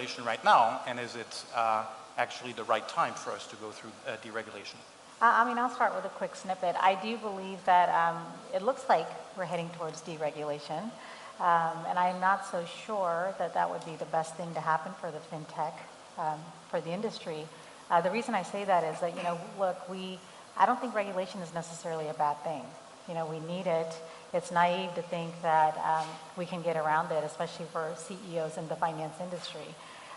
deregulation right now, and is it actually the right time for us to go through deregulation? I mean, I'll start with a quick snippet. I do believe that it looks like we're heading towards deregulation, and I'm not so sure that that would be the best thing to happen for the fintech, for the industry. The reason I say that is that, you know, look, I don't think regulation is necessarily a bad thing. You know, we need it. It's naive to think that we can get around it, especially for CEOs in the finance industry.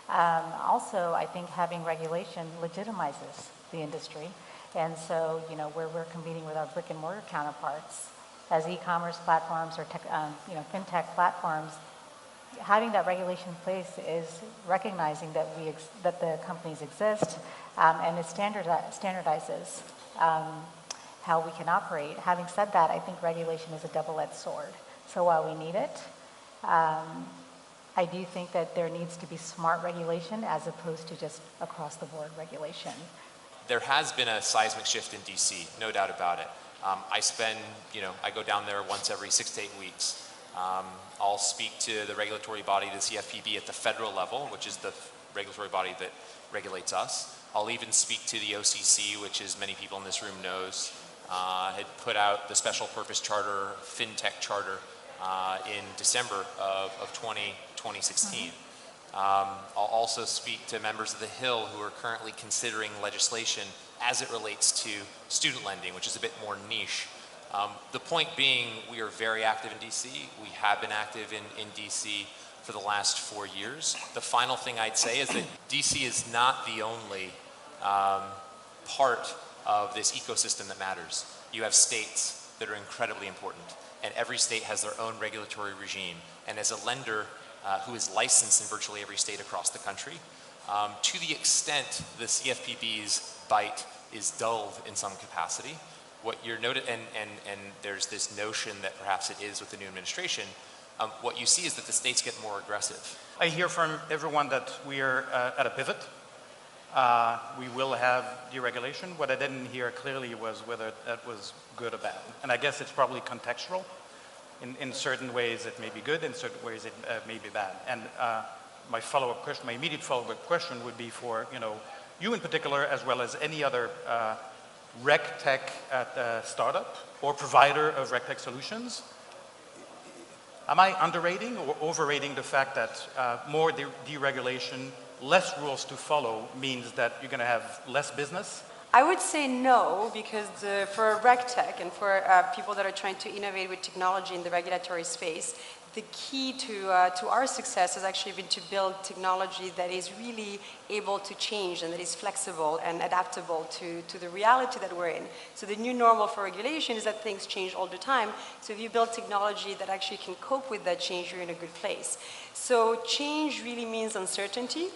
Also, I think having regulation legitimizes the industry. And so, you know, where we're competing with our brick and mortar counterparts as e-commerce platforms or fintech platforms, having that regulation in place is recognizing that that the companies exist, and it standardizes how we can operate. Having said that, I think regulation is a double-edged sword. So while we need it, I do think that there needs to be smart regulation as opposed to just across-the-board regulation. There has been a seismic shift in DC, no doubt about it. I go down there once every 6 to 8 weeks. I'll speak to the regulatory body, the CFPB, at the federal level, which is the regulatory body that regulates us. I'll even speak to the OCC, which, as many people in this room knows, had put out the special purpose charter, FinTech charter, in December of 2016. I'll also speak to members of the Hill who are currently considering legislation as it relates to student lending, which is a bit more niche. The point being, we are very active in DC. We have been active in DC for the last 4 years. The final thing I'd say is that DC is not the only part of this ecosystem that matters. You have states that are incredibly important, and every state has their own regulatory regime. And as a lender who is licensed in virtually every state across the country, to the extent the CFPB's bite is dulled in some capacity, what you're noted, and there's this notion that perhaps it is with the new administration, what you see is that the states get more aggressive. I hear from everyone that we are at a pivot. We will have deregulation. What I didn't hear clearly was whether that was good or bad. And I guess it's probably contextual. In certain ways it may be good, in certain ways it may be bad. And my follow-up question, my immediate follow-up question would be for, you in particular, as well as any other RegTech startup or provider of RegTech solutions. Am I underrating or overrating the fact that more deregulation, less rules to follow means that you're going to have less business? I would say no, because for RegTech and for people that are trying to innovate with technology in the regulatory space, the key to our success has actually been to build technology that is really able to change and that is flexible and adaptable to the reality that we're in. So the new normal for regulation is that things change all the time. So if you build technology that actually can cope with that change, you're in a good place. So change really means uncertainty.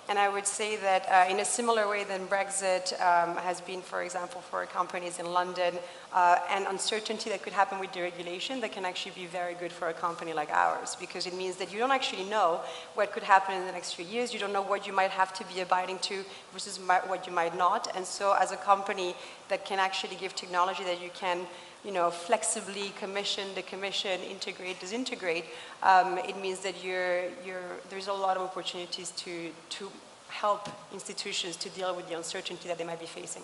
And I would say that in a similar way than Brexit has been, for example, for companies in London, and uncertainty that could happen with deregulation, that can actually be very good for a company like ours, because it means that you don't actually know what could happen in the next few years. You don't know what you might have to be abiding to versus what you might not. And so as a company that can actually give technology that you can flexibly commission, decommission, integrate, disintegrate, it means that there's a lot of opportunities to help institutions to deal with the uncertainty that they might be facing.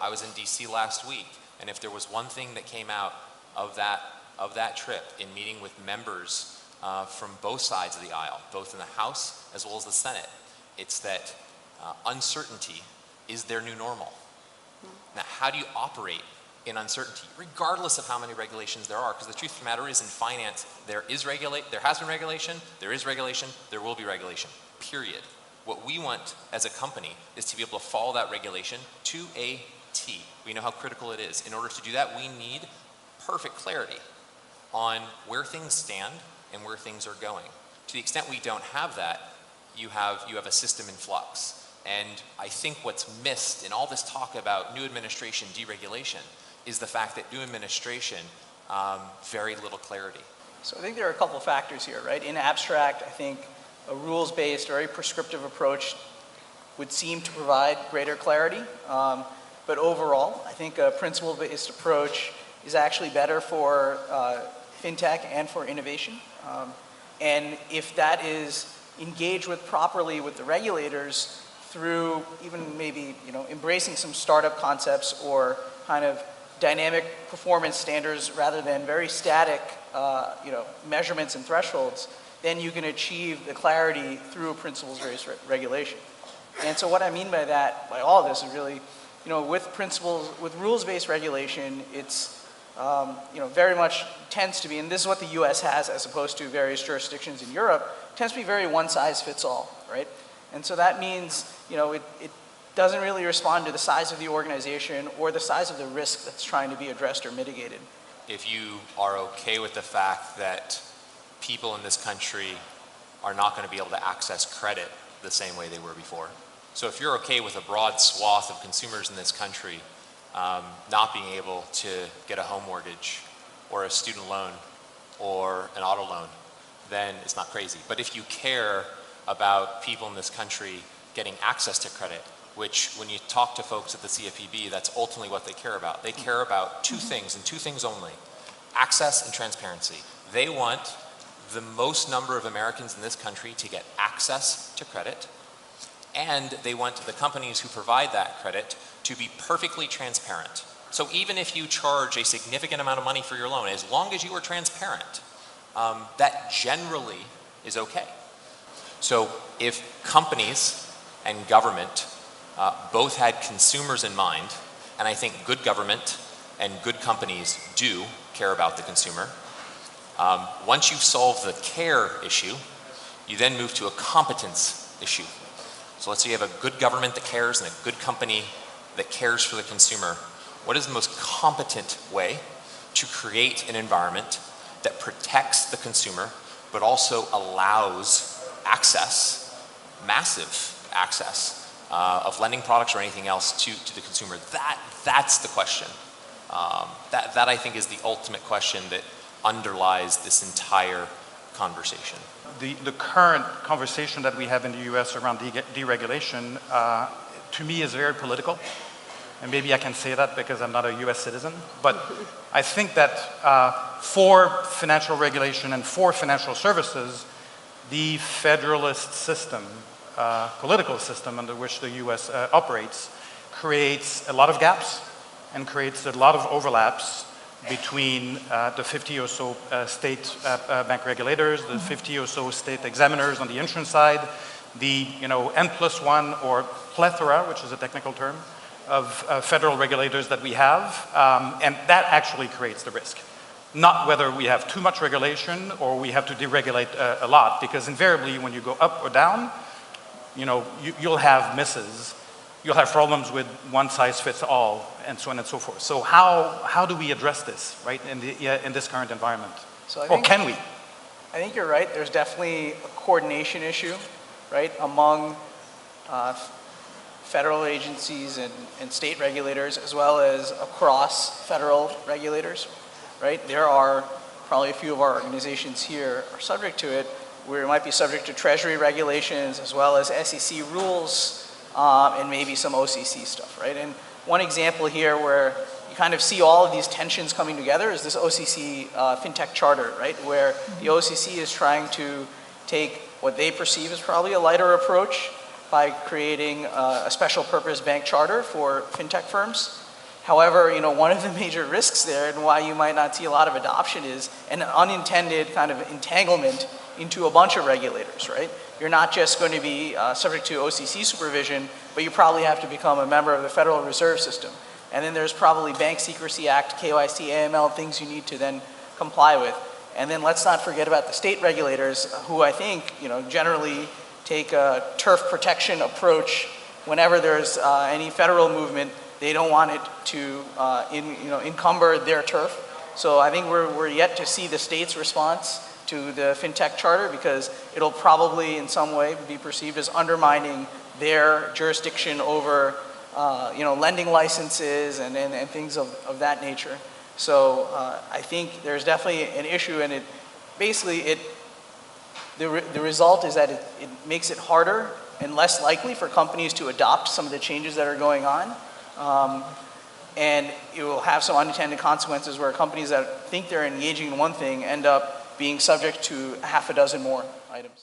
I was in DC last week, and if there was one thing that came out of that trip in meeting with members from both sides of the aisle, both in the House as well as the Senate, it's that uncertainty is their new normal. Now, how do you operate in uncertainty, regardless of how many regulations there are? Because the truth of the matter is, in finance, there has been regulation, there is regulation, there will be regulation, period. What we want as a company is to be able to follow that regulation to a T. We know how critical it is. In order to do that, we need perfect clarity on where things stand and where things are going. To the extent we don't have that, you have a system in flux. And I think what's missed in all this talk about new administration deregulation is the fact that new administration, very little clarity. So I think there are a couple of factors here, right? In abstract, I think a rules-based, very prescriptive approach would seem to provide greater clarity. But overall, I think a principle-based approach is actually better for fintech and for innovation. And if that is engage with properly with the regulators through even maybe, embracing some startup concepts or kind of dynamic performance standards rather than very static, measurements and thresholds, then you can achieve the clarity through a principles-based regulation. And so what I mean by that, by all of this, is really, with rules-based regulation, it's, very much tends to be, and this is what the US has as opposed to various jurisdictions in Europe, tends to be very one-size-fits-all, right? And so that means, it doesn't really respond to the size of the organization or the size of the risk that's trying to be addressed or mitigated. If you are okay with the fact that people in this country are not going to be able to access credit the same way they were before. So if you're okay with a broad swath of consumers in this country not being able to get a home mortgage or a student loan or an auto loan, then it's not crazy. But if you care about people in this country getting access to credit, which when you talk to folks at the CFPB, that's ultimately what they care about. They care about two things and two things only: access and transparency. They want the most number of Americans in this country to get access to credit, and they want the companies who provide that credit to be perfectly transparent. So even if you charge a significant amount of money for your loan, as long as you are transparent, that generally is okay. So if companies and government both had consumers in mind, and I think good government and good companies do care about the consumer, once you've solved the care issue, you then move to a competence issue. So let's say you have a good government that cares and a good company that cares for the consumer. What is the most competent way to create an environment that protects the consumer but also allows access, massive access, of lending products or anything else to the consumer? That's the question. That I think is the ultimate question that underlies this entire conversation. The current conversation that we have in the US around deregulation, to me, is very political. And maybe I can say that because I'm not a US citizen. But I think that for financial regulation and for financial services, the federalist system, political system under which the US operates, creates a lot of gaps and creates a lot of overlaps between the 50 or so state bank regulators, the 50 or so state examiners on the insurance side, the N+1 or plethora, which is a technical term, of federal regulators that we have, and that actually creates the risk. Not whether we have too much regulation or we have to deregulate a lot, because invariably when you go up or down, you'll have misses. You'll have problems with one size fits all, and so on and so forth. So how do we address this, right, in this current environment? Or can we? I think you're right. There's definitely a coordination issue, right, among federal agencies and state regulators, as well as across federal regulators, right? There are probably a few of our organizations here are subject to it, where it might be subject to Treasury regulations, as well as SEC rules, and maybe some OCC stuff, right? And one example here where you kind of see all of these tensions coming together is this OCC FinTech Charter, right? Where the OCC is trying to take what they perceive as probably a lighter approach by creating a special purpose bank charter for FinTech firms. However, one of the major risks there and why you might not see a lot of adoption is an unintended kind of entanglement into a bunch of regulators, right? You're not just going to be subject to OCC supervision, but you probably have to become a member of the Federal Reserve System. And then there's probably Bank Secrecy Act, KYC, AML, things you need to then comply with. And then let's not forget about the state regulators, who I think, generally take a turf protection approach. Whenever there's any federal movement, they don't want it to encumber their turf. So I think we're yet to see the state's response to the FinTech Charter, because it'll probably in some way be perceived as undermining their jurisdiction over lending licenses and things of that nature. So I think there's definitely an issue, and the result is that it makes it harder and less likely for companies to adopt some of the changes that are going on. And it will have some unintended consequences where companies that think they're engaging in one thing end up being subject to half a dozen more items.